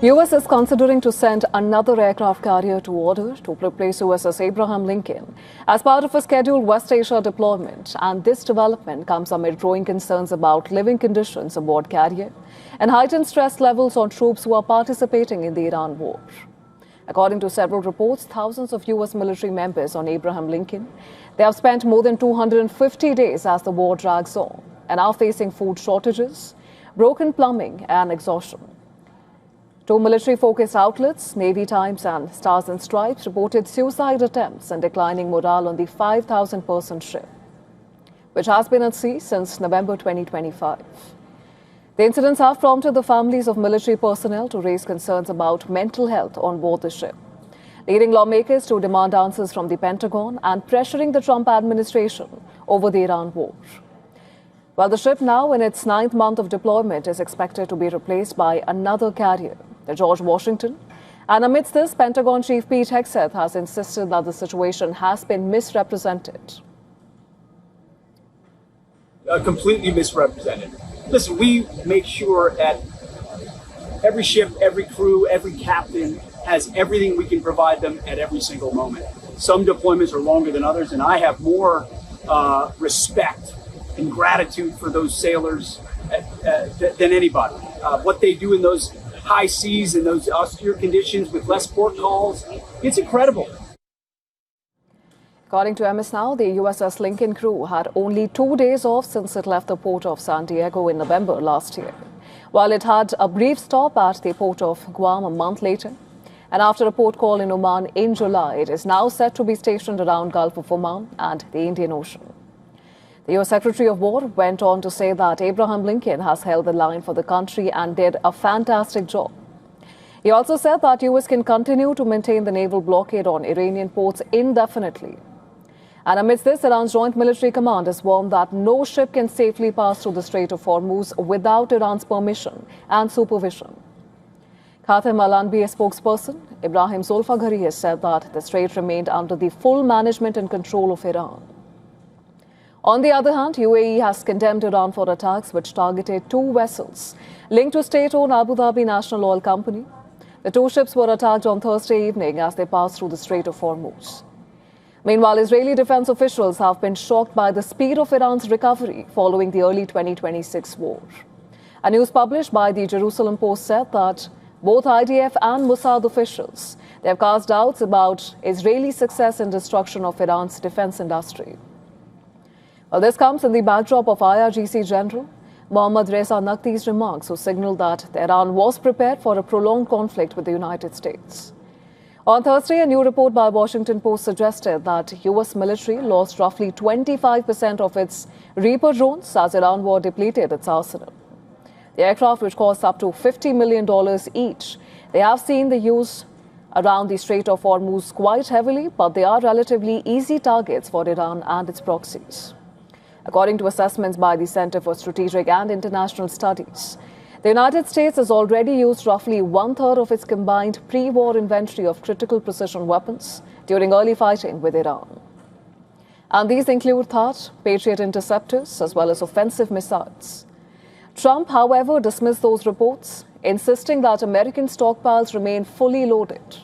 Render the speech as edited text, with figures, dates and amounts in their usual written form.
US is considering to send another aircraft carrier to order to replace USS Abraham Lincoln as part of a scheduled West Asia deployment. And this development comes amid growing concerns about living conditions aboard carrier and heightened stress levels on troops who are participating in the Iran war. According to several reports, thousands of US military members on Abraham Lincoln, they have spent more than 250 days as the war drags on and are facing food shortages, broken plumbing and exhaustion. Two military-focused outlets, Navy Times and Stars and Stripes, reported suicide attempts and declining morale on the 5,000-person ship, which has been at sea since November 2025. The incidents have prompted the families of military personnel to raise concerns about mental health on board the ship, leading lawmakers to demand answers from the Pentagon and pressuring the Trump administration over the Iran war. While the ship, now in its 9th month of deployment, is expected to be replaced by another carrier, the George Washington. And amidst this, Pentagon Chief Pete Hegseth has insisted that the situation has been misrepresented. Completely misrepresented. Listen, we make sure that every ship, every crew, every captain has everything we can provide them at every single moment. Some deployments are longer than others, and I have more respect and gratitude for those sailors than anybody. What they do in those high seas and those austere conditions with less port calls, it's incredible. According to MS Now, the USS Lincoln crew had only 2 days off since it left the port of San Diego in November last year, while it had a brief stop at the port of Guam a month later. And after a port call in Oman in July, it is now set to be stationed around Gulf of Oman and the Indian Ocean. The U.S. Secretary of War went on to say that Abraham Lincoln has held the line for the country and did a fantastic job. He also said that U.S. can continue to maintain the naval blockade on Iranian ports indefinitely. And amidst this, Iran's Joint Military Command has warned that no ship can safely pass through the Strait of Hormuz without Iran's permission and supervision. Khathem Al-Anbiya spokesperson Ibrahim Zolfaghari has said that the strait remained under the full management and control of Iran. On the other hand, UAE has condemned Iran for attacks which targeted 2 vessels linked to state-owned Abu Dhabi National Oil Company. The 2 ships were attacked on Thursday evening as they passed through the Strait of Hormuz. Meanwhile, Israeli defense officials have been shocked by the speed of Iran's recovery following the early 2026 war. A news published by the Jerusalem Post said that both IDF and Mossad officials, they have cast doubts about Israeli success in destruction of Iran's defense industry. Well, this comes in the backdrop of IRGC General Mohammad Reza Naqvi's remarks, who signaled that Iran was prepared for a prolonged conflict with the United States. On Thursday, a new report by Washington Post suggested that U.S. military lost roughly 25% of its Reaper drones as Iran war depleted its arsenal. The aircraft, which cost up to $50 million each, they have seen the use around the Strait of Hormuz quite heavily, but they are relatively easy targets for Iran and its proxies. According to assessments by the Center for Strategic and International Studies, the United States has already used roughly 1/3 of its combined pre-war inventory of critical precision weapons during early fighting with Iran. And these include THAAD, Patriot interceptors, as well as offensive missiles. Trump, however, dismissed those reports, insisting that American stockpiles remain fully loaded.